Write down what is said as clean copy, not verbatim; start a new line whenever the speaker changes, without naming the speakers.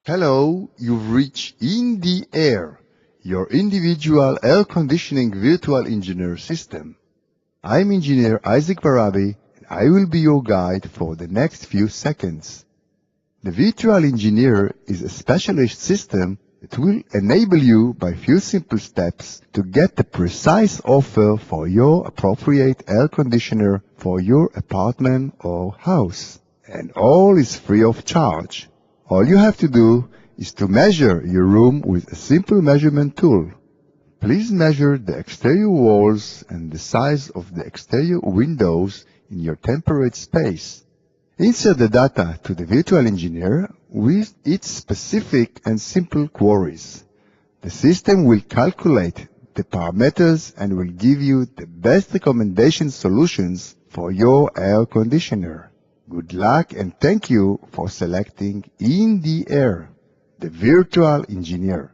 Hello, you've reached In the Air, your individual air conditioning virtual engineer system. I'm Engineer ITSHAK BARRABI, and I will be your guide for the next few seconds. The virtual engineer is a specialist system that will enable you by few simple steps to get the precise offer for your appropriate air conditioner for your apartment or house. And all is free of charge. All you have to do is to measure your room with a simple measurement tool. Please measure the exterior walls and the size of the exterior windows in your temperate space. Insert the data to the virtual engineer with its specific and simple queries. The system will calculate the parameters and will give you the best recommendation solutions for your air conditioner. Good luck and thank you for selecting In the Air, the virtual engineer.